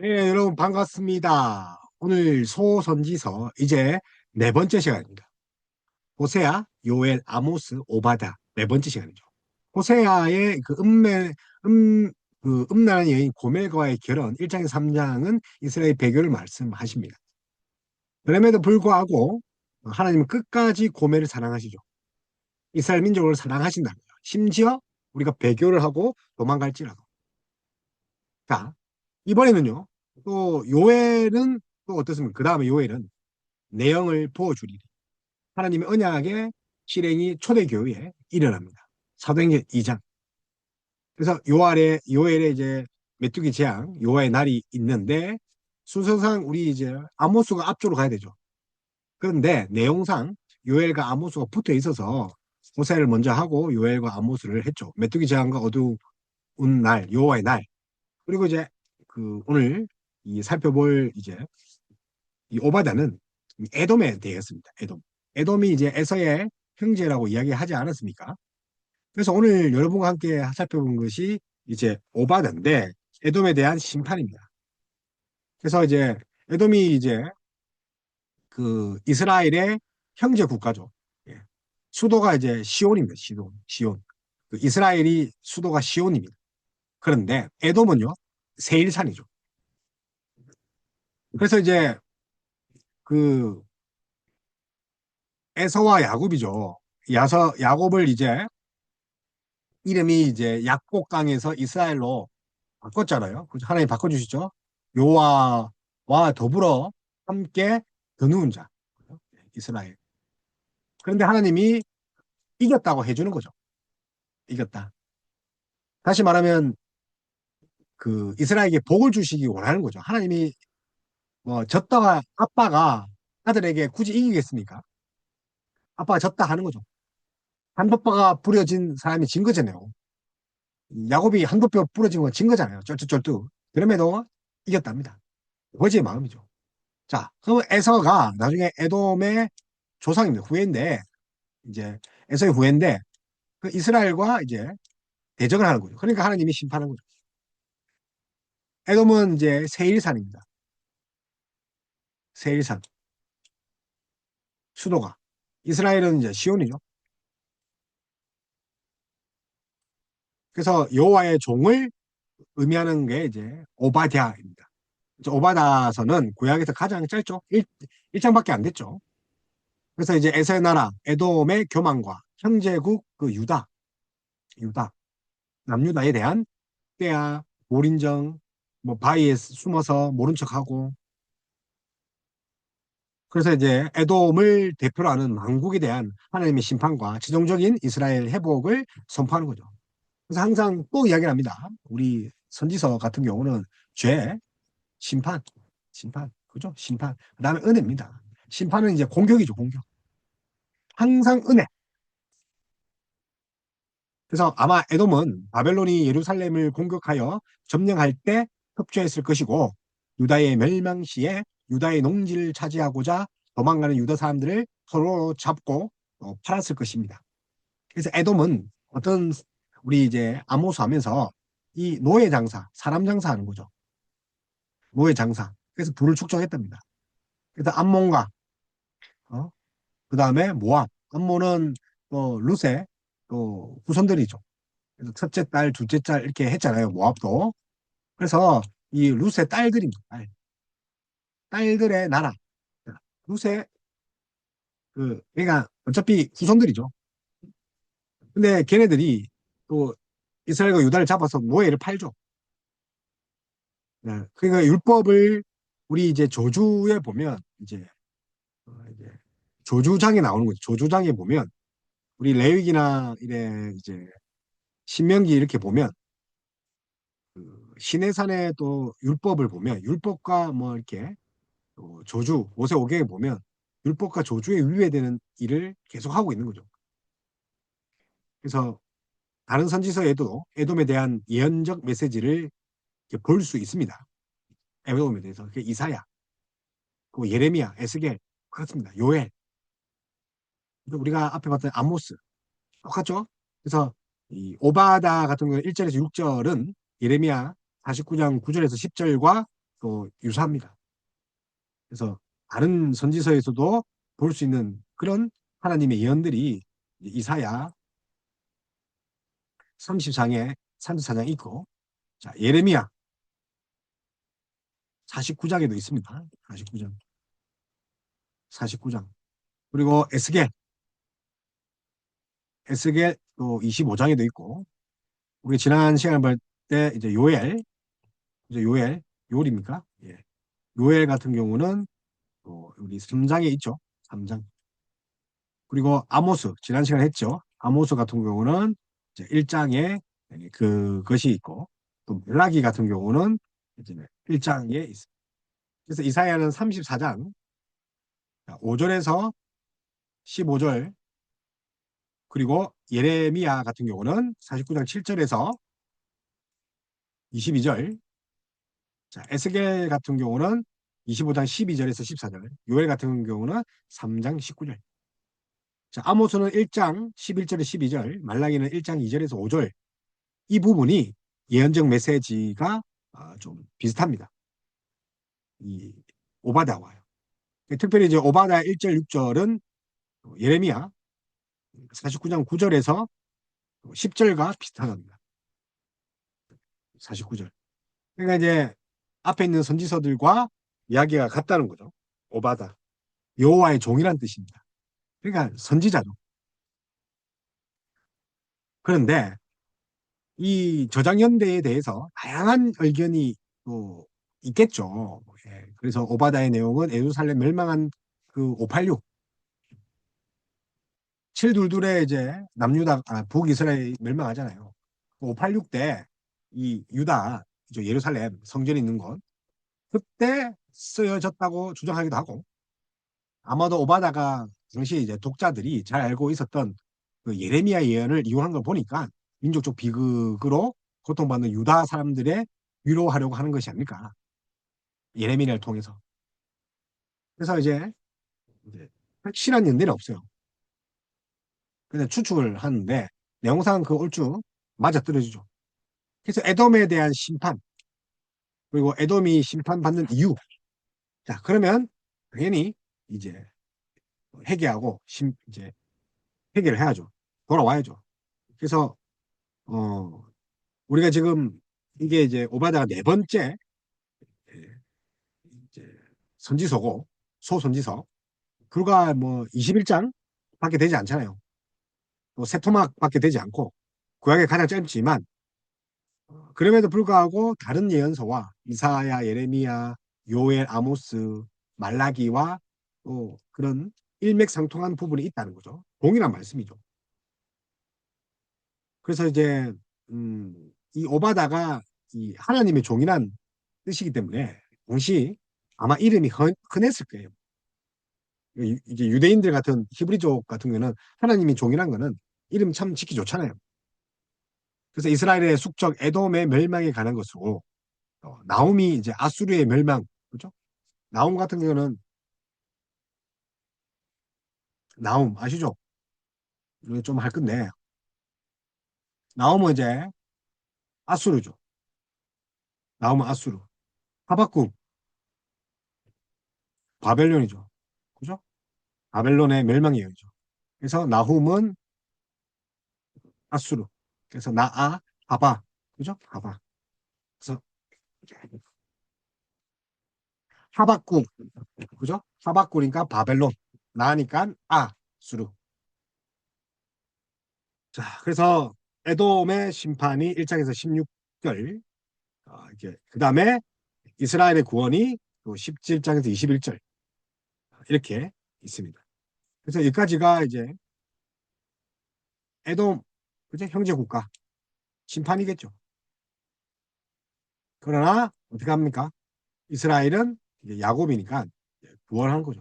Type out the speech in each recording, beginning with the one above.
네, 여러분 반갑습니다. 오늘 소선지서 이제 네 번째 시간입니다. 호세아, 요엘, 아모스, 오바다 네 번째 시간이죠. 호세아의 음란한 여인 고멜과의 결혼 1장에서 3장은 이스라엘 배교를 말씀하십니다. 그럼에도 불구하고 하나님은 끝까지 고멜을 사랑하시죠. 이스라엘 민족을 사랑하신답니다. 심지어 우리가 배교를 하고 도망갈지라도. 자, 이번에는요. 또 요엘은 또 어떻습니까? 그 다음에 요엘은 내용을 부어주리니 하나님의 언약의 실행이 초대교회에 일어납니다. 사도행전 2장. 그래서 요엘에 이제 메뚜기 재앙, 요하의 날이 있는데 순서상 우리 이제 아모스가 앞쪽으로 가야 되죠. 그런데 내용상 요엘과 아모스가 붙어 있어서 호세를 먼저 하고 요엘과 아모스를 했죠. 메뚜기 재앙과 어두운 날, 여호와의 날. 그리고 이제 오늘 이 살펴볼 이제 이 오바다는 에돔에 대해서입니다. 에돔. 에돔이 이제 에서의 형제라고 이야기하지 않았습니까? 그래서 오늘 여러분과 함께 살펴본 것이 이제 오바다인데 에돔에 대한 심판입니다. 그래서 이제 에돔이 이제 이스라엘의 형제 국가죠. 예. 수도가 이제 시온입니다. 시온. 이스라엘이 수도가 시온입니다. 그런데 에돔은요 세일산이죠. 그래서 이제 그 에서와 야곱이죠. 야곱을 이제 이름이 이제 약곡강에서 이스라엘로 바꿨잖아요. 하나님 바꿔주시죠. 요아와 더불어 함께 거누은 자. 이스라엘. 그런데 하나님이 이겼다고 해주는 거죠. 이겼다. 다시 말하면 이스라엘에게 복을 주시기 원하는 거죠. 하나님이 뭐 졌다가 아빠가 아들에게 굳이 이기겠습니까? 아빠가 졌다 하는 거죠. 한버퍼가 부려진 사람이 진 거잖아요. 야곱이 한버퍼 부러진 건 진 거잖아요. 쩔뚝쩔뚝. 그럼에도 이겼답니다. 아버지의 마음이죠. 자, 그럼 에서가 나중에 에돔의 조상입니다. 후예인데, 이제 에서의 후예인데, 그 이스라엘과 이제 대적을 하는 거죠. 그러니까 하나님이 심판한 거죠. 에돔은 이제 세일산입니다. 세일산. 수도가. 이스라엘은 이제 시온이죠. 그래서 여호와의 종을 의미하는 게 이제 오바댜입니다. 오바다서는 구약에서 가장 짧죠. 1장밖에 안 됐죠. 그래서 이제 에서의 나라, 에돔의 교만과 형제국 유다, 남유다에 대한 때야 몰인정, 뭐 바위에 숨어서 모른 척하고 그래서 이제 에돔을 대표로 하는 왕국에 대한 하나님의 심판과 최종적인 이스라엘 회복을 선포하는 거죠. 그래서 항상 또 이야기를 합니다. 우리 선지서 같은 경우는 죄, 심판, 심판, 그죠? 심판. 그다음에 은혜입니다. 심판은 이제 공격이죠, 공격. 항상 은혜. 그래서 아마 에돔은 바벨론이 예루살렘을 공격하여 점령할 때 협조했을 것이고 유다의 멸망 시에 유다의 농지를 차지하고자 도망가는 유다 사람들을 서로 잡고 팔았을 것입니다. 그래서 에돔은 어떤 우리 이제 아모스 하면서 이 노예 장사, 사람 장사하는 거죠. 노예 장사. 그래서 부를 축적했답니다. 그래서 암몬과 어? 그다음에 모압. 암몬은 또 루세 또 후손들이죠. 그래서 첫째 딸, 둘째 딸 이렇게 했잖아요. 모압도. 그래서 이 룻의 딸들입니다. 딸들의 나라. 룻의 그러니까 어차피 후손들이죠. 근데 걔네들이 또 이스라엘과 유다를 잡아서 노예를 팔죠. 네. 그러니까 율법을 우리 이제 조주에 보면 이제 조주장에 나오는 거죠. 조주장에 보면 우리 레위기나 이래 이제 신명기 이렇게 보면 시내산의 또 율법을 보면 율법과 뭐 이렇게 조주, 모세오경에 보면 율법과 조주에 위배되는 일을 계속하고 있는 거죠. 그래서 다른 선지서에도 에돔에 대한 예언적 메시지를 볼 수 있습니다. 에돔에 대해서. 이사야, 그 예레미야, 에스겔, 그렇습니다. 요엘. 우리가 앞에 봤던 아모스, 똑같죠? 그래서 이 오바다 같은 경우 1절에서 6절은 예레미야 49장 9절에서 10절과 또 유사합니다. 그래서 다른 선지서에서도 볼 수 있는 그런 하나님의 예언들이 이사야 30장에 34장 있고, 자, 예레미야 49장에도 있습니다. 49장. 49장. 그리고 에스겔 또 25장에도 있고, 우리 지난 시간에 볼 때 이제 이제 요엘입니까? 예. 요엘 같은 경우는 또 우리 3장에 있죠. 3장. 그리고 아모스, 지난 시간에 했죠. 아모스 같은 경우는 이제 1장에 그것이 있고, 또 멜라기 같은 경우는 이제 1장에 있습니다. 그래서 이사야는 34장 5절에서 15절, 그리고 예레미야 같은 경우는 49장 7절에서 22절, 자, 에스겔 같은 경우는 25장 12절에서 14절, 요엘 같은 경우는 3장 19절. 자, 아모스는 1장 11절에서 12절, 말라기는 1장 2절에서 5절. 이 부분이 예언적 메시지가 좀 비슷합니다. 이 오바다와요. 특별히 이제 오바다 1절 6절은 예레미야 49장 9절에서 10절과 비슷하답니다. 49절. 그러니까 이제 앞에 있는 선지서들과 이야기가 같다는 거죠. 오바다. 여호와의 종이란 뜻입니다. 그러니까 선지자죠. 그런데 이 저장연대에 대해서 다양한 의견이 또 있겠죠. 예. 그래서 오바다의 내용은 예루살렘 멸망한 그 586, 722에 이제 북이스라엘 멸망하잖아요. 586 때 이 유다, 예루살렘 성전이 있는 곳, 그때 쓰여졌다고 주장하기도 하고, 아마도 오바다가 당시 이제 독자들이 잘 알고 있었던 그 예레미야 예언을 이용한 걸 보니까 민족적 비극으로 고통받는 유다 사람들의 위로하려고 하는 것이 아닐까. 예레미야를 통해서. 그래서 이제 확실한 연대는 없어요. 근데 추측을 하는데 내용상 그 얼추 맞아떨어지죠. 그래서 에돔에 대한 심판, 그리고 에돔이 심판받는 이유. 자, 그러면 당연히 이제 회개하고 이제 회개를 해야죠. 돌아와야죠. 그래서 우리가 지금 이게 이제 오바다가 네 번째 이제 선지서고, 소선지서, 불과 뭐 21장 밖에 되지 않잖아요. 또 세 토막밖에 되지 않고 구약의 가장 짧지만, 그럼에도 불구하고 다른 예언서와 이사야, 예레미야, 요엘, 아모스, 말라기와 또 그런 일맥상통한 부분이 있다는 거죠. 동일한 말씀이죠. 그래서 이제 이 오바다가 이 하나님의 종이란 뜻이기 때문에 당시 아마 이름이 흔했을 거예요. 이제 유대인들 같은 히브리족 같은 경우는 하나님이 종이란 거는 이름 참 짓기 좋잖아요. 그래서 이스라엘의 숙적 에돔의 멸망에 관한 것으로, 나움이 이제 아수르의 멸망, 그죠? 나움 같은 경우는 나움 아시죠? 좀 할 건데 나움은 이제 아수르죠. 나움은 아수르. 하박국 바벨론이죠. 그죠? 바벨론의 멸망 예언이죠. 그래서 나훔은 아수르. 그래서 나아 하바, 그죠? 하바. 그래서 하박국, 그죠? 하박국이니까 바벨론, 나니까 아수르. 자, 그래서 에돔의 심판이 1장에서 16절, 이게 그 다음에 이스라엘의 구원이 또 17장에서 21절 이렇게 있습니다. 그래서 여기까지가 이제 에돔, 그죠? 형제 국가 심판이겠죠. 그러나 어떻게 합니까? 이스라엘은 이제 야곱이니까 구원한 거죠.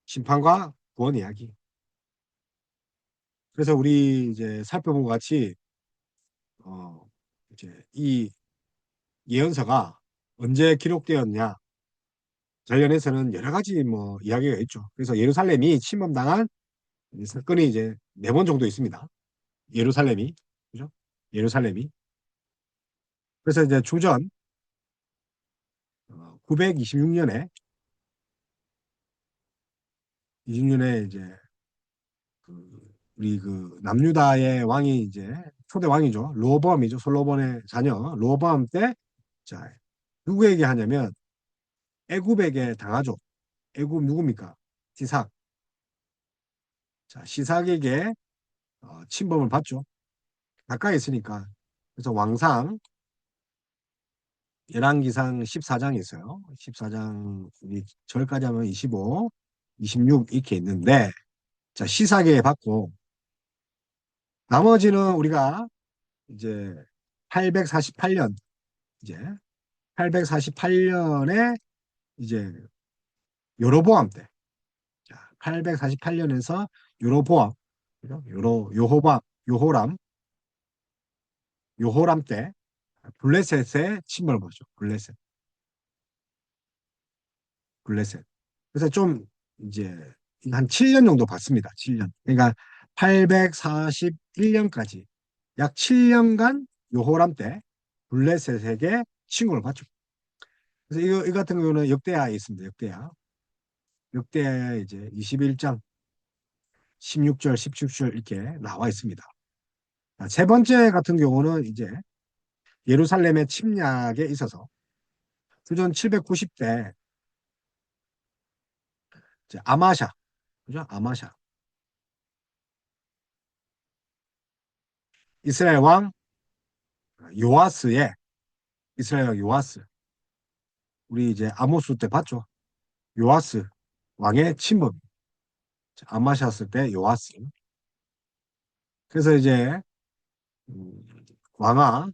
심판과 구원 이야기. 그래서 우리 이제 살펴본 것 같이 이제 이 예언서가 언제 기록되었냐 관련해서는 여러 가지 뭐 이야기가 있죠. 그래서 예루살렘이 침범당한 사건이 이제 4번 정도 있습니다. 예루살렘이, 그죠? 예루살렘이. 그래서 이제 주전 926년에 이제 우리 그 남유다의 왕이 이제 초대 왕이죠. 로보암이죠. 솔로몬의 자녀 로보암 때, 자, 누구에게 하냐면 애굽에게 당하죠. 애굽 누굽니까? 시삭. 자, 시삭에게 침범을 받죠. 가까이 있으니까. 그래서 왕상 열왕기상 14장이 있어요. 14장 절까지 하면 25, 26 이렇게 있는데, 자, 시삭에 받고 나머지는 우리가 이제 848년, 이제 848년에 이제 요로보암 때, 자, 848년에서 요로보암, 그죠? 요호람 때 블레셋에 침범을 보죠. 블레셋. 그래서 좀 이제 한 7년 정도 받습니다. 7년. 그러니까 841년까지 약 7년간 요호람 때 블레셋에게 침공을 받죠. 그래서 이 같은 경우는 역대하에 있습니다. 역대하에 이제 21장 16절, 17절 이렇게 나와 있습니다. 세 번째 같은 경우는 이제 예루살렘의 침략에 있어서 주전 790대 아마샤, 그죠? 아마샤. 이스라엘 왕 요아스의 이스라엘 왕 요아스. 우리 이제 아모스 때 봤죠? 요아스 왕의 친범. 아마샤스 때 요아스. 그래서 이제 음, 왕하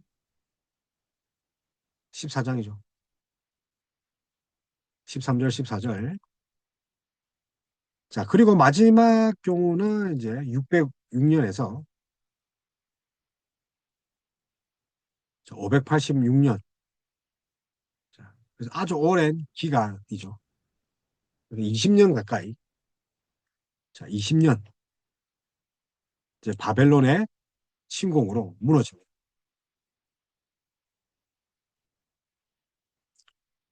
14장이죠. 13절, 14절. 자, 그리고 마지막 경우는 이제 606년에서 586년. 자, 그래서 아주 오랜 기간이죠. 20년 가까이. 자, 20년. 이제 바벨론의 침공으로 무너집니다.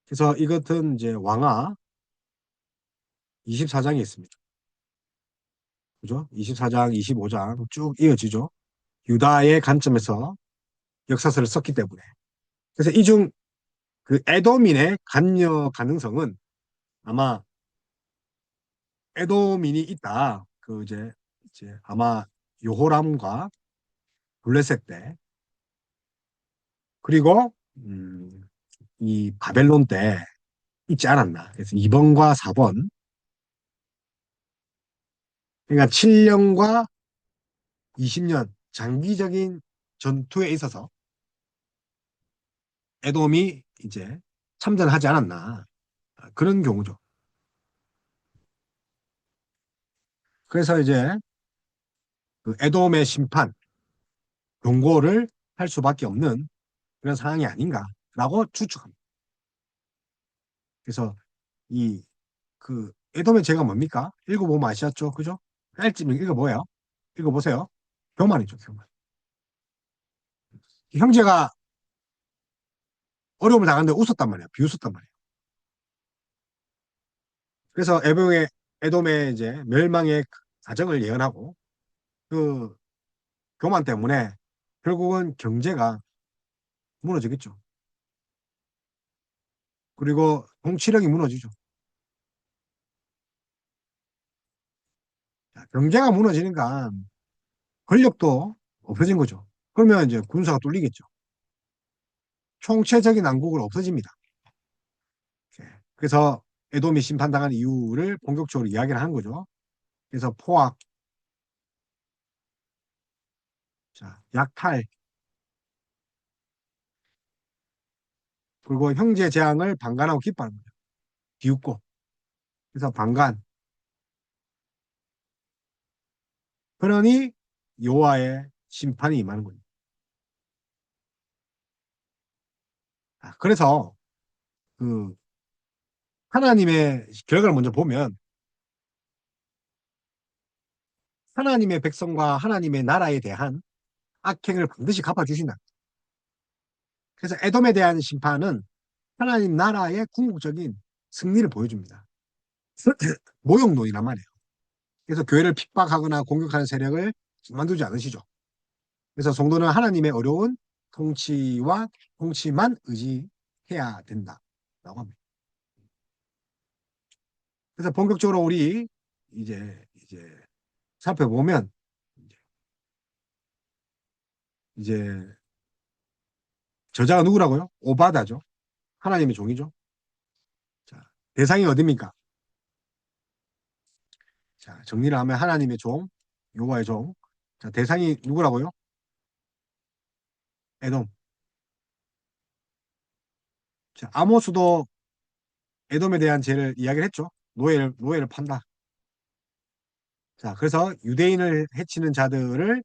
그래서 이것은 이제 왕하 24장이 있습니다. 그죠? 24장, 25장 쭉 이어지죠. 유다의 관점에서 역사서를 썼기 때문에. 그래서 이 중 그 에도민의 관여 가능성은 아마 에도민이 있다. 그 이제 아마 요호람과 블레셋 때 그리고 이 바벨론 때 있지 않았나. 그래서 2번과 4번. 그러니까 7년과 20년 장기적인 전투에 있어서 에돔이 이제 참전하지 않았나. 그런 경우죠. 그래서 이제 그 에돔의 심판, 경고를 할 수밖에 없는 그런 상황이 아닌가라고 추측합니다. 그래서 이 그 에돔의 죄가 뭡니까? 읽어보면 아시죠? 그죠? 짧지만 읽어보세요. 읽어보세요. 교만이죠, 교만. 형제가 어려움을 당하는데 웃었단 말이야. 비웃었단 말이야. 그래서 에돔의 이제 멸망의 과정을 예언하고 그 교만 때문에 결국은 경제가 무너지겠죠. 그리고 통치력이 무너지죠. 경제가 무너지니까 권력도 없어진 거죠. 그러면 이제 군사가 뚫리겠죠. 총체적인 난국은 없어집니다. 그래서 에돔이 심판당한 이유를 본격적으로 이야기를 하는 거죠. 그래서 포악, 자, 약탈, 그리고 형제 재앙을 방관하고 기뻐하는 거죠. 비웃고. 그래서 방관. 그러니 여호와의 심판이 임하는 거예요. 그래서 그 하나님의 결과를 먼저 보면 하나님의 백성과 하나님의 나라에 대한 악행을 반드시 갚아주신다. 그래서 에돔에 대한 심판은 하나님 나라의 궁극적인 승리를 보여줍니다. 모욕노이란 말이에요. 그래서 교회를 핍박하거나 공격하는 세력을 만두지 않으시죠. 그래서 성도는 하나님의 어려운 통치와 통치만 의지해야 된다라고 합니다. 그래서 본격적으로 우리 이제 살펴보면 이제 저자가 누구라고요? 오바다죠. 하나님의 종이죠. 자, 대상이 어디입니까? 자, 정리를 하면 하나님의 종, 여호와의 종. 자, 대상이 누구라고요? 에돔. 자, 아모스도 에돔에 대한 죄를 이야기를 했죠. 노예를 판다. 자, 그래서 유대인을 해치는 자들을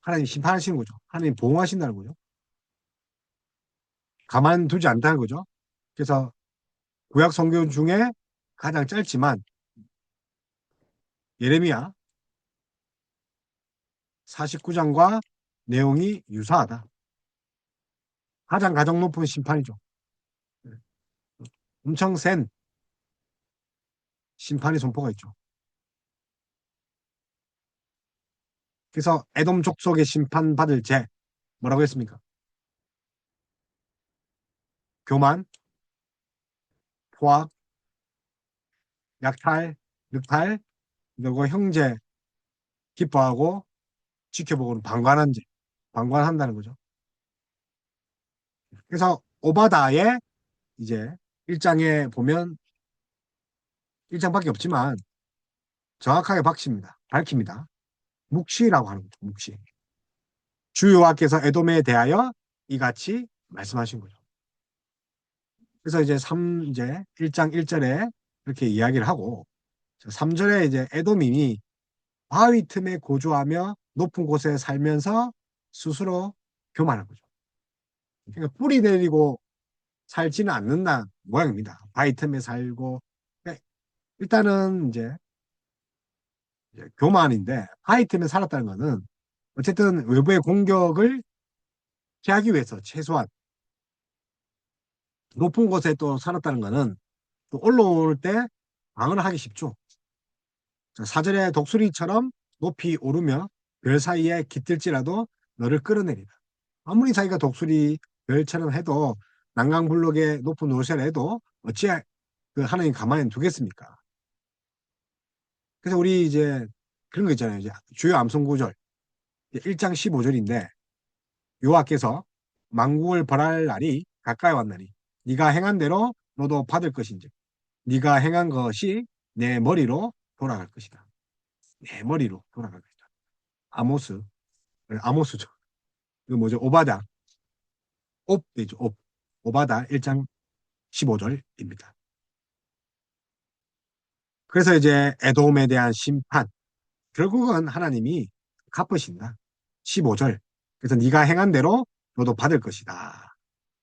하나님 심판하시는 거죠. 하나님 보호하신다는 거죠. 가만두지 않다는 거죠. 그래서 구약 성경 중에 가장 짧지만 예레미야 49장과 내용이 유사하다. 가장 높은 심판이죠. 엄청 센 심판의 선포가 있죠. 그래서 에돔 족속의 심판받을 죄 뭐라고 했습니까? 교만, 포악, 약탈, 늑탈, 그리고 형제 기뻐하고 지켜보고는 방관한 죄, 방관한다는 거죠. 그래서 오바다의 이제 1장에 보면 1장밖에 없지만 정확하게 밝힙니다. 묵시라고 하는 거죠. 묵시. 주 여호와께서 에돔에 대하여 이같이 말씀하신 거죠. 그래서 이제 1장 1절에 이렇게 이야기를 하고 3절에 이제 에돔이 바위 틈에 거주하며 높은 곳에 살면서 스스로 교만한 거죠. 그러니까 뿌리 내리고 살지는 않는다 모양입니다. 바위 틈에 살고 그러니까 일단은 이제 교만인데 바위 틈에 살았다는 거는 어쨌든 외부의 공격을 피하기 위해서 최소한 높은 곳에 또 살았다는 거는 또 올라올 때 방어를 하기 쉽죠. 사절의 독수리처럼 높이 오르며 별 사이에 깃들지라도 너를 끌어내리다. 아무리 자기가 독수리 별처럼 해도 난강불록의 높은 노쇠를 해도 어찌 그 하나님 가만히 두겠습니까? 그래서 우리 이제 그런 거 있잖아요. 이제 주요 암송구절 1장 15절인데 여호와께서 만국을 벌할 날이 가까이 왔나니 네가 행한 대로 너도 받을 것인지 네가 행한 것이 내 머리로 돌아갈 것이다. 내 머리로 돌아갈 것이다. 아모스, 아모스죠. 이거 뭐죠? 오바다, 옵되죠. 옵. 오바다 1장 15절입니다. 그래서 이제 에돔에 대한 심판, 결국은 하나님이 갚으신다. 15절. 그래서 네가 행한 대로 너도 받을 것이다.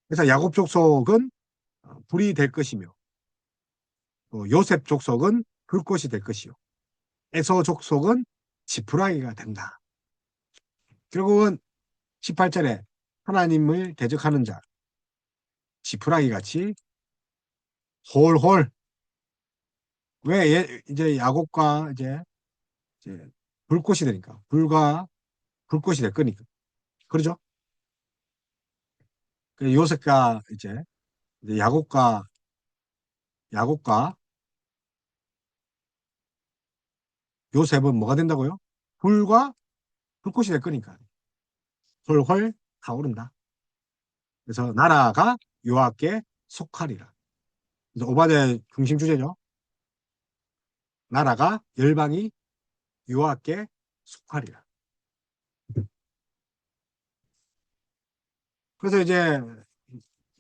그래서 야곱 족속은 불이 될 것이며 또 요셉 족속은 불꽃이 될 것이요. 에서 족속은 지푸라기가 된다. 결국은 18절에 하나님을 대적하는 자, 지푸라기 같이 홀홀 왜 이제 야곱과 이제 불꽃이 되니까 불과 불꽃이 될 거니까 그러죠? 요셉과 이제 야곱과 요셉은 뭐가 된다고요? 불과 불꽃이 될 거니까 헐헐 타오른다. 그래서 나라가 여호와께 속하리라. 그래서 오바댜 중심 주제죠. 나라가 열방이 여호와께 속하리라. 그래서 이제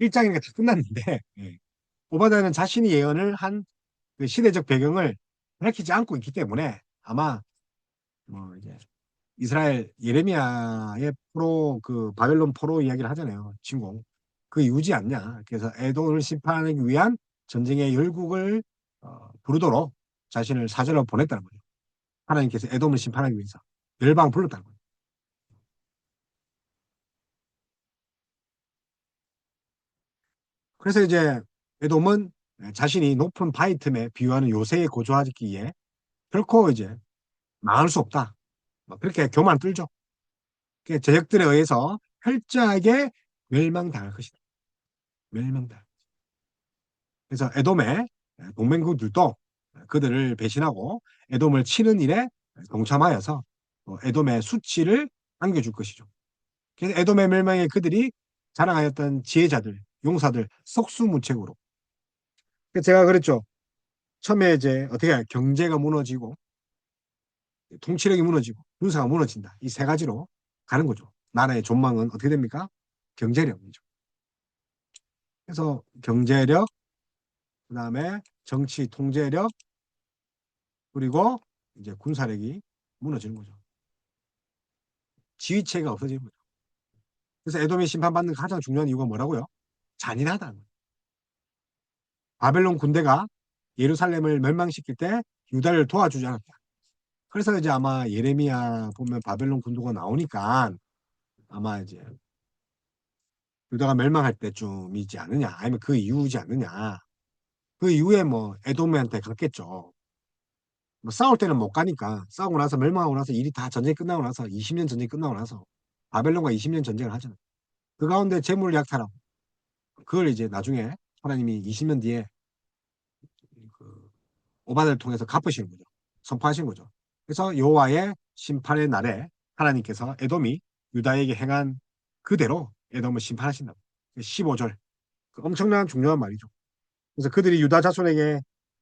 1장이니까 다 끝났는데 오바댜는 자신이 예언을 한 그 시대적 배경을 밝히지 않고 있기 때문에 아마 뭐 이제 이스라엘 예레미야의 그 바벨론 포로 이야기를 하잖아요. 진공. 그 이유지 않냐. 그래서 에돔을 심판하기 위한 전쟁의 열국을 부르도록 자신을 사절로 보냈다는 거죠. 하나님께서 에돔을 심판하기 위해서 열방 불렀다는 거죠. 그래서 이제 에돔은 자신이 높은 바위 틈에 비유하는 요새에 거주하기에 결코 이제 망할 수 없다. 뭐 그렇게 교만 떨죠. 그 제적들에 의해서 철저하게 멸망당할 것이다. 멸망당. 그래서 에돔의 동맹국들도 그들을 배신하고 에돔을 치는 일에 동참하여서 에돔의 수치를 안겨줄 것이죠. 그래서 에돔의 멸망에 그들이 자랑하였던 지혜자들, 용사들 속수무책으로. 그래서 제가 그랬죠. 처음에 이제 어떻게 경제가 무너지고 통치력이 무너지고 군사가 무너진다. 이 세 가지로 가는 거죠. 나라의 존망은 어떻게 됩니까? 경제력이죠. 그래서 경제력, 그다음에 정치 통제력, 그리고 이제 군사력이 무너지는 거죠. 지휘체가 없어지는 거죠. 그래서 에돔이 심판받는 가장 중요한 이유가 뭐라고요? 잔인하다는 거예요. 바벨론 군대가 예루살렘을 멸망시킬 때 유다를 도와주지 않았다. 그래서 이제 아마 예레미야 보면 바벨론 군도가 나오니까 아마 이제 유다가 멸망할 때쯤이지 않느냐, 아니면 그 이후지 않느냐. 그 이후에 뭐 에돔한테 갔겠죠. 뭐 싸울 때는 못 가니까 싸우고 나서 멸망하고 나서 일이 다 전쟁이 끝나고 나서 20년 전쟁이 끝나고 나서 바벨론과 20년 전쟁을 하잖아요. 그 가운데 재물 약탈하고 그걸 이제 나중에 하나님이 20년 뒤에 그 오바를 통해서 갚으시는 거죠. 선포하신 거죠. 그래서 여호와의 심판의 날에 하나님께서 에돔이 유다에게 행한 그대로 에돔을 심판하신다. 15절. 엄청난 중요한 말이죠. 그래서 그들이 유다 자손에게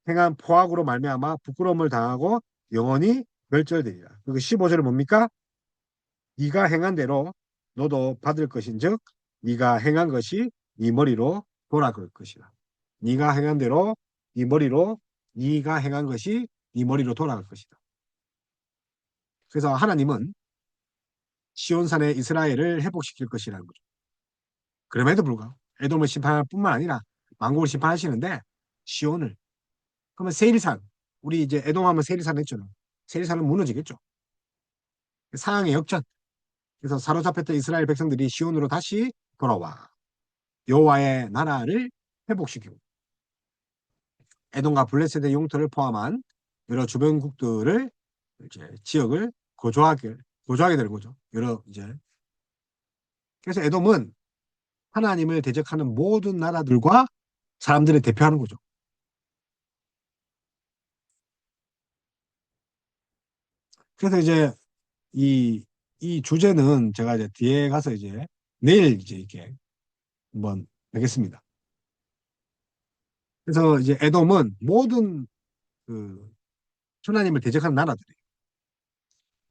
행한 포악으로 말미암아 부끄러움을 당하고 영원히 멸절되리라. 그리고 15절은 뭡니까? 네가 행한 대로 너도 받을 것인즉 네가 행한 것이 네 머리로 돌아갈 것이다. 네가 행한 대로 네 머리로 네가 행한 것이 네 머리로 돌아갈 것이다. 그래서 하나님은 시온산의 이스라엘을 회복시킬 것이라는 거죠. 그럼에도 불구하고 에돔을 심판할 뿐만 아니라 만국을 심판하시는데 시온을 그러면 세일산 우리 이제 에돔하면 세일산 했잖아요. 세일산은 무너지겠죠. 상황의 역전. 그래서 사로잡혔던 이스라엘 백성들이 시온으로 다시 돌아와 여호와의 나라를 회복시키고 에돔과 블레셋의 영토를 포함한 여러 주변국들을 이제 지역을 거주하게 되는 거죠. 여러 이제 그래서 에돔은 하나님을 대적하는 모든 나라들과 사람들을 대표하는 거죠. 그래서 이제 이, 이 주제는 제가 이제 뒤에 가서 이제 내일 이제 이렇게 한번 하겠습니다. 그래서 이제 에돔은 모든 그 하나님을 대적하는 나라들이에요.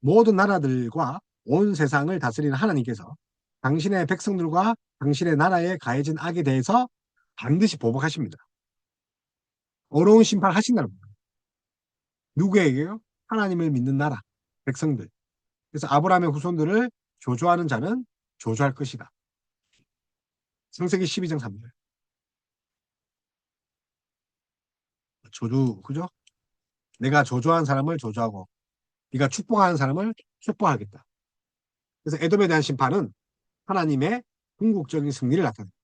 모든 나라들과 온 세상을 다스리는 하나님께서 당신의 백성들과 당신의 나라에 가해진 악에 대해서 반드시 보복하십니다. 어려운 심판을 하신다는 거예요. 누구에게요? 하나님을 믿는 나라, 백성들. 그래서 아브라함의 후손들을 조조하는 자는 조조할 것이다. 창세기 12장 3절. 조주, 그죠? 내가 조조한 사람을 조조하고 네가 축복하는 사람을 축복하겠다. 그래서 에돔에 대한 심판은 하나님의 궁극적인 승리를 나타냅니다.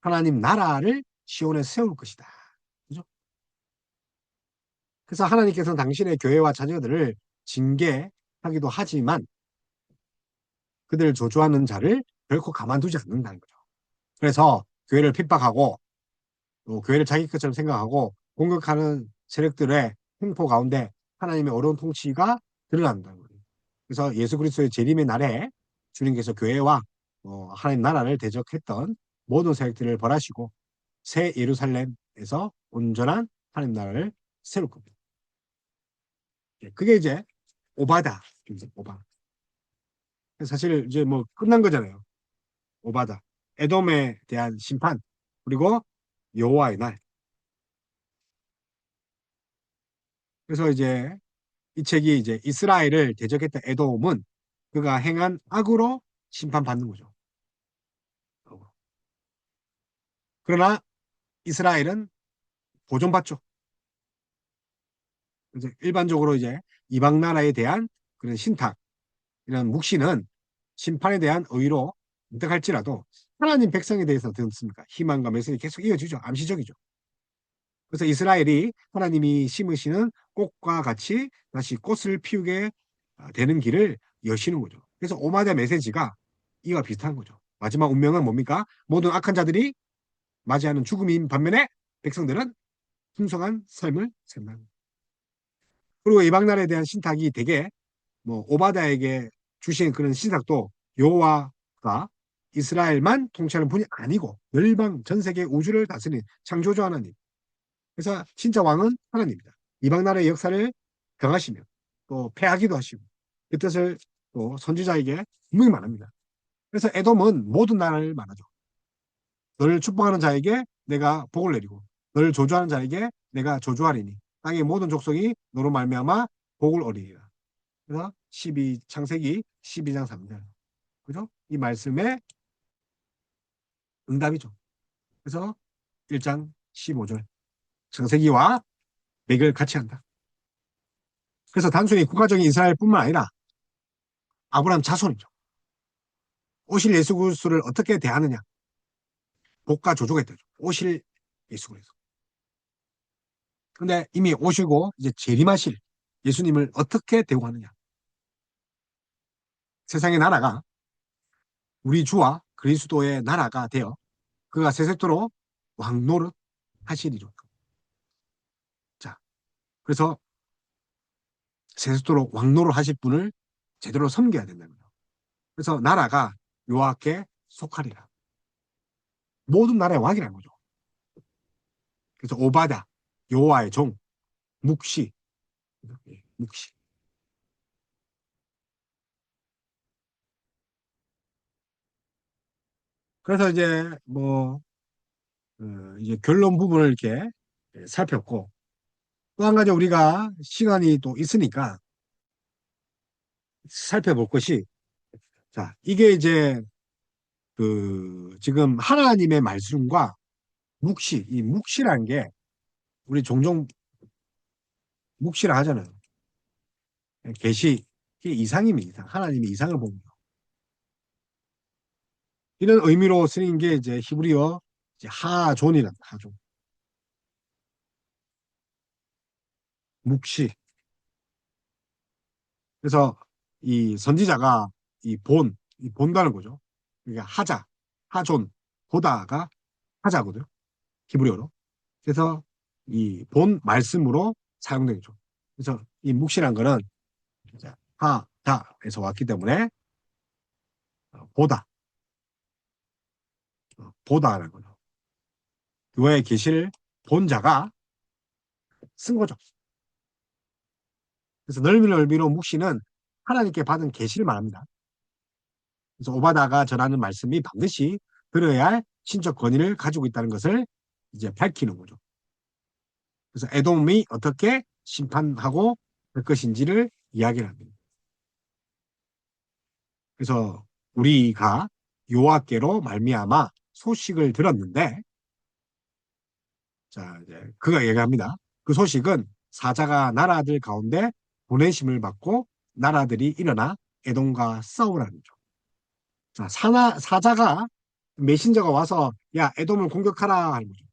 하나님 나라를 시온에 세울 것이다. 그죠? 그래서 하나님께서는 당신의 교회와 자녀들을 징계하기도 하지만 그들을 저주하는 자를 결코 가만두지 않는다는 거죠. 그래서 교회를 핍박하고 또 교회를 자기 것처럼 생각하고 공격하는 세력들의 횡포 가운데 하나님의 어려운 통치가 드러난다는 거예요. 그래서 예수 그리스도의 재림의 날에 주님께서 교회와 하나님 나라를 대적했던 모든 세력들을 벌하시고 새 예루살렘에서 온전한 하나님 나라를 세울 겁니다. 그게 이제 오바다. 오바. 사실 이제 뭐 끝난 거잖아요. 오바다. 에돔에 대한 심판 그리고 여호와의 날. 그래서 이제 이 책이 이제 이스라엘을 대적했던 에돔은 그가 행한 악으로 심판받는 거죠. 그러나 이스라엘은 보존받죠. 이제 일반적으로 이제 이방 나라에 대한 그런 신탁 이런 묵시는 심판에 대한 의로 선택할지라도 하나님 백성에 대해서 어떻게 습니까? 희망과 메시지 계속 이어지죠. 암시적이죠. 그래서 이스라엘이 하나님이 심으시는 꽃과 같이 다시 꽃을 피우게 되는 길을 여시는 거죠. 그래서 오마데 메시지가 이와 비슷한 거죠. 마지막 운명은 뭡니까? 모든 악한 자들이 맞이하는 죽음인 반면에 백성들은 풍성한 삶을 산다는 거죠. 그리고 이방 나라에 대한 신탁이 되게 뭐 오바다에게 주신 그런 신탁도 여호와가 이스라엘만 통치하는 분이 아니고 열방 전 세계 우주를 다스리는 창조주 하나님. 그래서 진짜 왕은 하나님입니다. 이방 나라의 역사를 경하시며 또 패하기도 하시고 그 뜻을 또 선지자에게 분명히 말합니다. 그래서 에돔은 모든 나라를 말하죠. 너를 축복하는 자에게 내가 복을 내리고 너를 저주하는 자에게 내가 저주하리니 땅의 모든 족속이 너로 말미암아 복을 얻으리라. 그래서 창세기 12장 3절. 그죠? 이 말씀의 응답이죠. 그래서 1장 15절. 창세기와 맥을 같이 한다. 그래서 단순히 국가적인 이스라엘뿐만 아니라 아브라함 자손이죠. 오실 예수 그리스도를 어떻게 대하느냐. 복과 조조가 있다죠. 오실 예수 그리스도. 근데 이미 오시고 이제 재림하실 예수님을 어떻게 대우하느냐. 세상의 나라가 우리 주와 그리스도의 나라가 되어 그가 세세토록 왕노릇 하시리로. 자, 그래서 세세토록 왕노릇 하실 분을 제대로 섬겨야 된다는 거예요. 그래서 나라가 여호와께 속하리라. 모든 나라의 왕이라는 거죠. 그래서 오바다, 여호와의 종, 묵시, 묵시. 그래서 이제 뭐 이제 결론 부분을 이렇게 살폈고 또 한 가지 우리가 시간이 또 있으니까 살펴볼 것이 자 이게 이제 그 지금 하나님의 말씀과 묵시 이 묵시라는 게 우리 종종 묵시라 하잖아요. 계시 이게 이상입니다. 하나님이 이상을 봅니다. 이런 의미로 쓰인 게 이제 히브리어 이제 하존이란 하존 묵시. 그래서 이 선지자가 이 본다는 거죠. 그러니까 하자, 하존, 보다가 하자거든요. 히브리어로. 그래서 이 본 말씀으로 사용되죠. 그래서 이 묵시란 거는 하다에서 왔기 때문에 보다, 보다라는 거죠. 교회의 계시를 본 자가 쓴 거죠. 그래서 넓은 의미로 묵시는 하나님께 받은 계시를 말합니다. 그래서 오바다가 전하는 말씀이 반드시 들어야 할 신적 권위를 가지고 있다는 것을 이제 밝히는 거죠. 그래서 에돔이 어떻게 심판하고 할 것인지를 이야기를 합니다. 그래서 우리가 여호와께로 말미암아 소식을 들었는데, 자 이제 그가 얘기합니다. 그 소식은 사자가 나라들 가운데 보내심을 받고 나라들이 일어나 에돔과 싸우라는 거죠. 자 사자가 메신저가 와서 야 에돔을 공격하라 하는 거죠.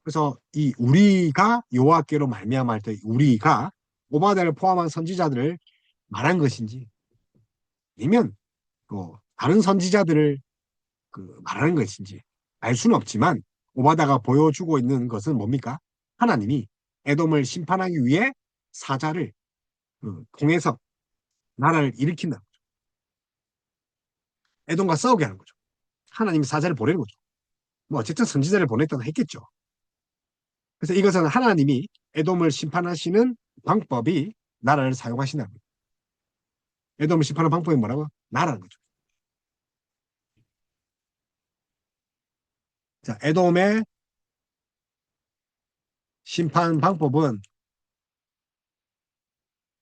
그래서 이 우리가 여호와께로 말미암아 할 때 우리가 오바댜를 포함한 선지자들을 말한 것인지 아니면 다른 선지자들을 말하는 것인지 알 수는 없지만 오바다가 보여주고 있는 것은 뭡니까? 하나님이 에돔을 심판하기 위해 사자를 통해서 나라를 일으킨다. 에돔과 싸우게 하는 거죠. 하나님이 사자를 보내는 거죠. 뭐 어쨌든 선지자를 보냈다고 했겠죠. 그래서 이것은 하나님이 에돔을 심판하시는 방법이 나라를 사용하신다는 거예요. 에돔을 심판하는 방법이 뭐라고? 나라는 거죠. 자, 에돔의 심판 방법은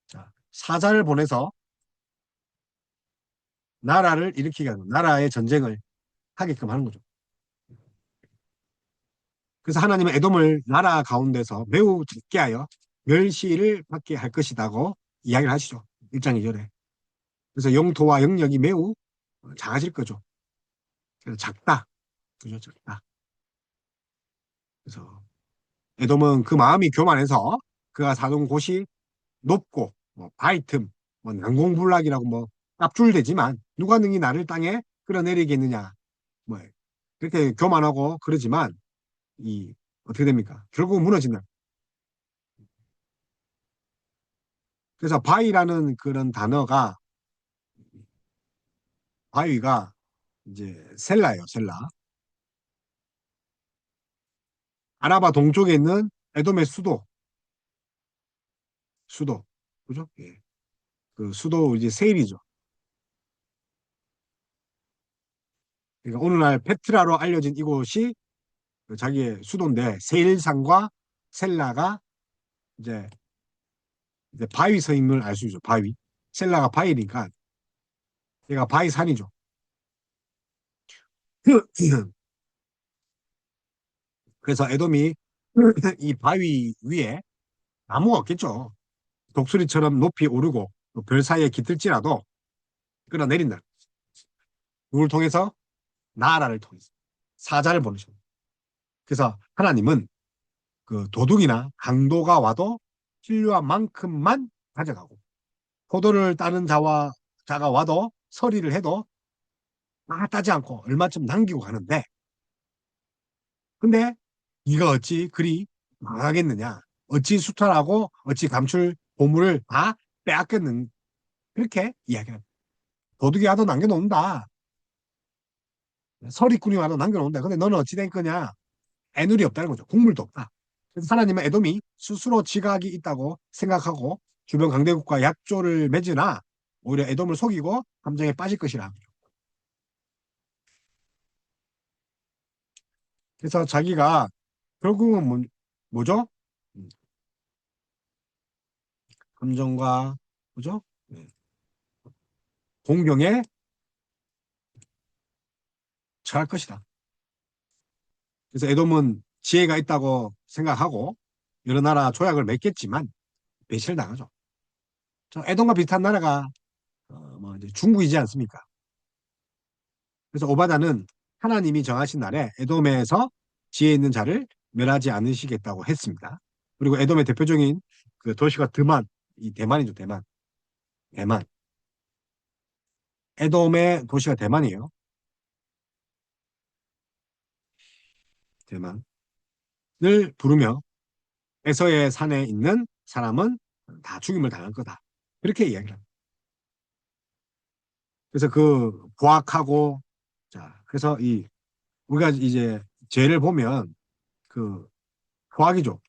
자, 사자를 보내서 나라를 일으키게 하는 거예요. 나라의 전쟁을 하게끔 하는 거죠. 그래서 하나님은 에돔을 나라 가운데서 매우 적게 하여 멸시를 받게 할 것이라고 이야기를 하시죠. 1장 2절에. 그래서 영토와 영역이 매우 작아질 거죠. 그래서 작다. 그죠? 작다. 그래서 에돔은 그 마음이 교만해서 그가 사는 곳이 높고 뭐 바위 틈, 뭐 난공불락이라고 뭐 깝줄대지만 누가 능히 나를 땅에 끌어내리겠느냐. 뭐 그렇게 교만하고 그러지만 이 어떻게 됩니까? 결국 무너진다. 그래서 바위라는 그런 단어가 바위가 이제 셀라예요, 셀라. 아라바 동쪽에 있는 에돔의 수도, 그죠? 예. 그 수도 이제 세일이죠. 그러니까 오늘날 페트라로 알려진 이곳이 그 자기의 수도인데 세일산과 셀라가 이제, 이제 바위 서임을 알 수 있죠. 바위. 셀라가 바위니까 얘가 바위산이죠. 그래서 에돔이 이 바위 위에 나무가 없겠죠. 독수리처럼 높이 오르고 별 사이에 깃들지라도 끌어내린다. 누굴 통해서? 나라를 통해서. 사자를 보내십니다. 그래서 하나님은 그 도둑이나 강도가 와도 필요한 만큼만 가져가고 포도를 따는 자가 와도 서리를 해도 다 따지 않고 얼마쯤 남기고 가는데 근데 네가 어찌 그리 망하겠느냐 어찌 수탈하고 어찌 감출 보물을 다 빼앗겠는 그렇게 이야기합니다. 도둑이 와도 남겨놓는다. 서리꾼이 와도 남겨놓는다. 근데 너는 어찌 된 거냐? 애누리 없다는 거죠. 국물도 없다. 그래서 하나님은 에돔이 스스로 지각이 있다고 생각하고 주변 강대국과 약조를 맺으나 오히려 에돔을 속이고 함정에 빠질 것이라. 그래서 자기가 결국은 뭐죠? 함정과 뭐죠? 네. 공경에 처할 것이다. 그래서 에돔은 지혜가 있다고 생각하고 여러 나라 조약을 맺겠지만 배신을 당하죠. 저 에돔과 비슷한 나라가 뭐 이제 중국이지 않습니까? 그래서 오바다는 하나님이 정하신 날에 에돔에서 지혜 있는 자를 멸하지 않으시겠다고 했습니다. 그리고 에돔의 대표적인 그 도시가 드만, 이 대만이죠, 대만. 대만. 에돔의 도시가 대만이에요. 대만을 부르며 에서의 산에 있는 사람은 다 죽임을 당할 거다. 그렇게 이야기를 합니다. 그래서 그 보악하고 자, 그래서 이 우리가 이제 죄를 보면 그 보악이죠.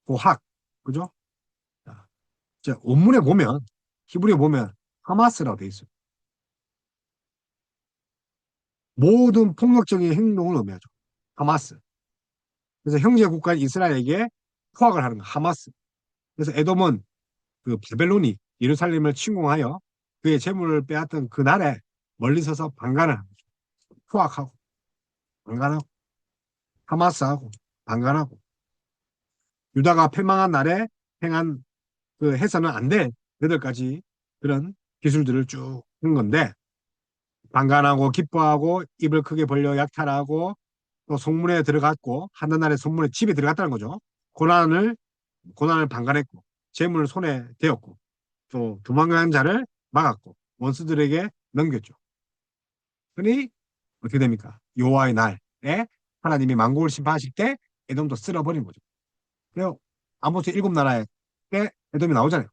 보학. 그죠? 자, 이제 원문에 보면 히브리에 보면 하마스라고 돼 있어요. 모든 폭력적인 행동을 의미하죠. 하마스. 그래서 형제 국가인 이스라엘에게 포악을 하는 거 하마스. 그래서 에돔은 그 바벨론이 예루살렘을 침공하여 그의 재물을 빼앗던 그날에 멀리 서서 방관을 합니다. 포악하고 방관하고 하마스하고 방관하고 유다가 패망한 날에 행한 그 해서는 안 될 8가지 그런 기술들을 쭉 한 건데 방관하고 기뻐하고 입을 크게 벌려 약탈하고 또 성문에 들어갔고 하늘날의 성문에 집에 들어갔다는 거죠. 고난을 방관했고 재물을 손에 대었고 또 도망가는 자를 막았고 원수들에게 넘겼죠. 그러니 어떻게 됩니까? 여호와의 날에 하나님이 만국을 심판하실 때 에돔도 쓸어버린 거죠. 그래요. 아모스 7나라에 때 에돔이 나오잖아요.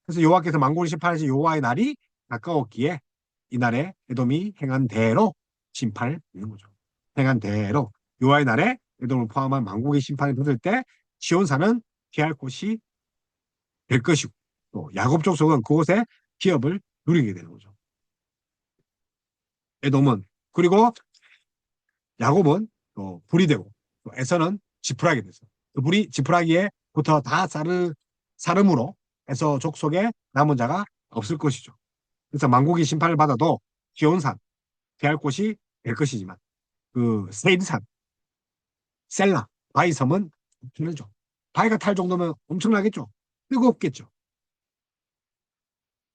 그래서 여호와께서 만국을 심판하신 여호와의 날이 가까웠기에 이날에 에돔이 행한 대로 심판을 받는 거죠. 행한 대로 여호와의 날에 에돔을 포함한 만국의 심판이 받을 때 시온산은 피할 곳이 될 것이고 또 야곱 족속은 그곳에 기업을 누리게 되는 거죠. 에돔은 그리고 야곱은 또 불이 되고 또 에서는 지푸라기 됐어. 그 불이 지푸라기에부터 다 사름으로 에서 족속에 남은 자가 없을 것이죠. 그래서 만국이 심판을 받아도 기온산 피할 곳이 될 것이지만 그 세일산, 셀라, 바위섬은 엄청나죠. 바위가 탈 정도면 엄청나겠죠. 뜨겁겠죠.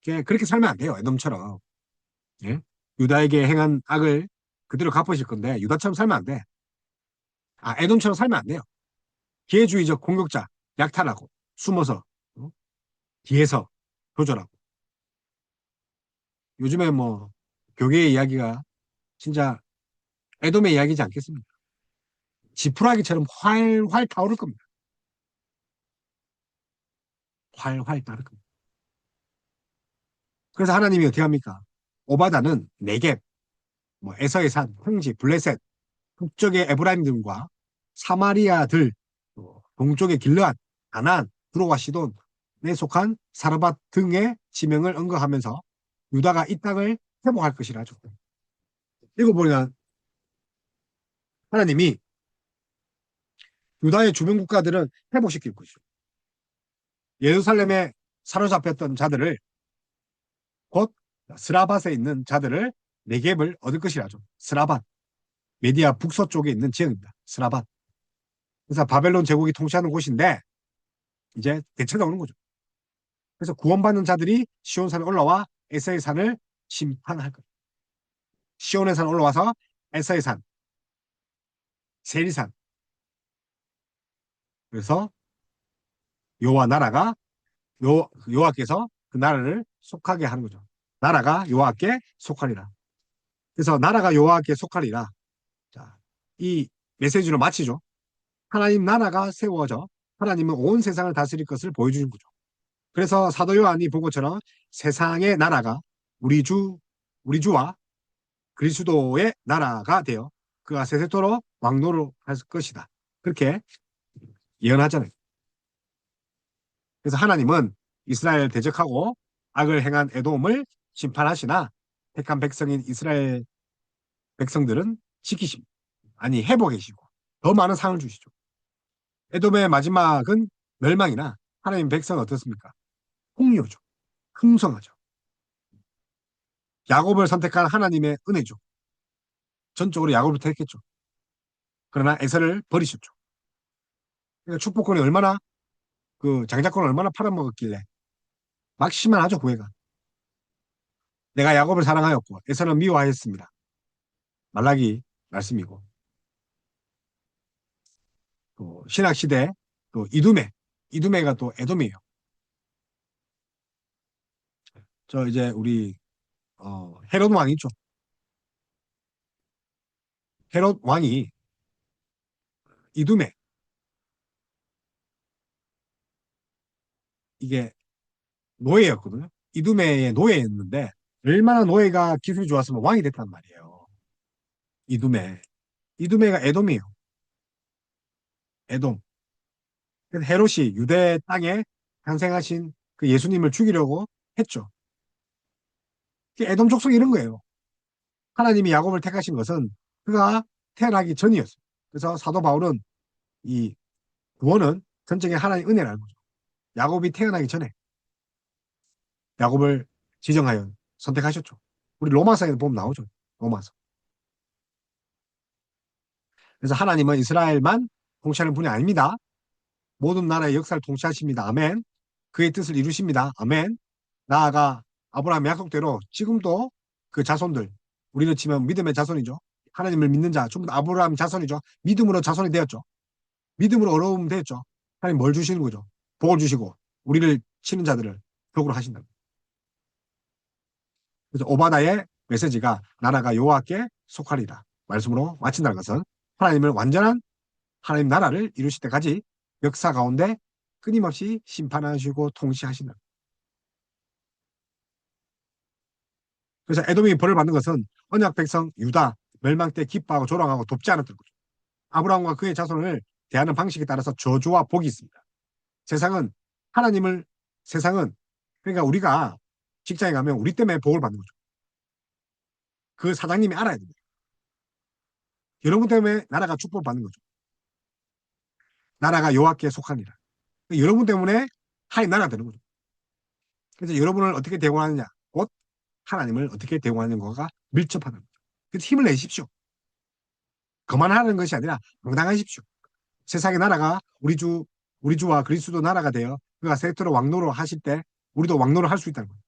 그렇게 살면 안 돼요. 에돔처럼. 예? 유다에게 행한 악을 그대로 갚으실 건데 유다처럼 살면 안 돼. 에돔처럼 살면 안 돼요. 기회주의적 공격자, 약탈하고 숨어서 어? 뒤에서 조절하고. 요즘에 뭐 교계의 이야기가 진짜 에돔의 이야기지 않겠습니까? 지푸라기처럼 활활 타오를 겁니다. 활활 타오를 겁니다. 그래서 하나님이 어떻게 합니까? 오바다는 네겝, 뭐 에서의 산, 홍지, 블레셋, 북쪽의 에브라임들과 사마리아들, 또 동쪽의 길르앗, 가나안, 두로와 시돈에 속한 사르밧 등의 지명을 언급하면서 유다가 이 땅을 회복할 것이라죠. 읽어보면 하나님이 유다의 주변 국가들은 회복시킬 것이죠. 예루살렘에 사로잡혔던 자들을 곧 스라밧에 있는 자들을 네겝을 얻을 것이라죠. 스라밧, 메디아 북서쪽에 있는 지역입니다. 스라밧. 그래서 바벨론 제국이 통치하는 곳인데 이제 대처가 오는 거죠. 그래서 구원받는 자들이 시온산에 올라와 에서의 산을 심판할 거예요. 시온의 산 올라와서 에서의 산, 세리산. 그래서 여호와 나라가 여호와께서 그 나라를 속하게 하는 거죠. 나라가 여호와께 속하리라. 그래서 나라가 여호와께 속하리라. 자, 이 메시지로 마치죠. 하나님 나라가 세워져 하나님은 온 세상을 다스릴 것을 보여주는 거죠. 그래서 사도 요한이 본 것처럼 세상의 나라가 우리 주, 우리 주와 그리스도의 나라가 되어 그가 세세토록 왕노를 할 것이다. 그렇게 예언하잖아요. 그래서 하나님은 이스라엘 대적하고 악을 행한 에돔을 심판하시나 택한 백성인 이스라엘 백성들은 지키십니다. 아니 회복하시고 더 많은 상을 주시죠. 에돔의 마지막은 멸망이나 하나님 백성은 어떻습니까? 풍요죠. 풍성하죠. 야곱을 선택한 하나님의 은혜죠. 전적으로 야곱을 택했죠. 그러나 에서를 버리셨죠. 그러니까 축복권이 얼마나 그 장자권을 얼마나 팔아먹었길래 막심한하죠 구애가. 내가 야곱을 사랑하였고 에서는 미워하였습니다. 말라기 말씀이고 또 신학 시대 또 이두메가 또 에돔이에요. 저 이제 우리 헤롯 왕 있죠. 헤롯 왕이 이두메 이게 노예였거든요. 이두메의 노예였는데 얼마나 노예가 기술이 좋았으면 왕이 됐단 말이에요. 이두메. 이두메가 에돔이에요. 에돔. 그래서 헤롯이 유대 땅에 탄생하신 그 예수님을 죽이려고 했죠. 에돔 족속이 이런 거예요. 하나님이 야곱을 택하신 것은 그가 태어나기 전이었어요. 그래서 사도 바울은 이 구원은 전적인 하나님의 은혜라는 거죠. 야곱이 태어나기 전에 야곱을 지정하여 선택하셨죠. 우리 로마서에 보면 나오죠. 로마서. 그래서 하나님은 이스라엘만 통치하는 분이 아닙니다. 모든 나라의 역사를 통치하십니다. 아멘. 그의 뜻을 이루십니다. 아멘. 나아가 아브라함 약속대로 지금도 그 자손들, 우리를 치면 믿음의 자손이죠. 하나님을 믿는 자, 전부 다 아브라함 자손이죠. 믿음으로 자손이 되었죠. 믿음으로 어려움 되었죠. 하나님 뭘 주시는 거죠? 복을 주시고 우리를 치는 자들을 덕으로 하신다. 그래서 오바다의 메시지가 나라가 여호와께 속하리라 말씀으로 마친다는 것은 하나님을 완전한 하나님 나라를 이루실 때까지 역사 가운데 끊임없이 심판하시고 통치하신다. 그래서 에돔이 벌을 받는 것은 언약 백성 유다 멸망 때 기뻐하고 조롱하고 돕지 않았던 거죠. 아브라함과 그의 자손을 대하는 방식에 따라서 저주와 복이 있습니다. 세상은 하나님을 세상은 그러니까 우리가 직장에 가면 우리 때문에 복을 받는 거죠. 그 사장님이 알아야 됩니다. 여러분 때문에 나라가 축복을 받는 거죠. 나라가 여호와께 속하니라. 여러분 때문에 하나님 나라가 되는 거죠. 그래서 여러분을 어떻게 대우하느냐, 곧 하나님을 어떻게 대우하는가가 밀접하다. 그래서 힘을 내십시오. 그만하는 것이 아니라 당당하십시오. 세상의 나라가 우리 주와 그리스도 나라가 되어 그가 세토로 왕노로 하실 때 우리도 왕노를 할 수 있다는 거예요.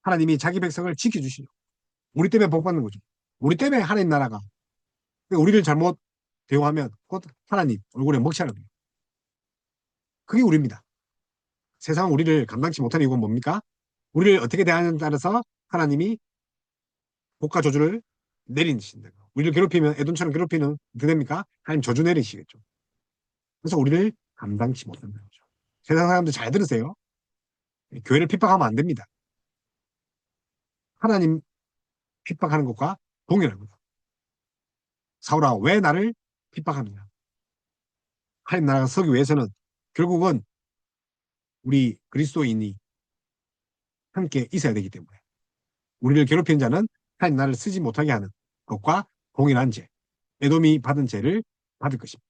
하나님이 자기 백성을 지켜주시죠. 우리 때문에 복 받는 거죠. 우리 때문에 하나님 나라가 우리를 잘못 대우하면 곧 하나님 얼굴에 먹칠하는 거예요. 그게 우리입니다. 세상은 우리를 감당치 못하는 이유가 뭡니까? 우리를 어떻게 대하느냐에 따라서 하나님이 복과 저주를 내리신다. 우리를 괴롭히면 에돔처럼 괴롭히는 어떻게 됩니까? 하나님 저주 내리시겠죠. 그래서 우리를 감당치 못한다는 거죠. 세상 사람들 잘 들으세요. 교회를 핍박하면 안 됩니다. 하나님 핍박하는 것과 동일한 거죠. 사울아, 왜 나를 핍박하느냐? 하나님 나라가 서기 위해서는 결국은 우리 그리스도인이 함께 있어야 되기 때문에 우리를 괴롭히는 자는 하나님 나라를 쓰지 못하게 하는 것과 동일한 죄, 에돔이 받은 죄를 받을 것입니다.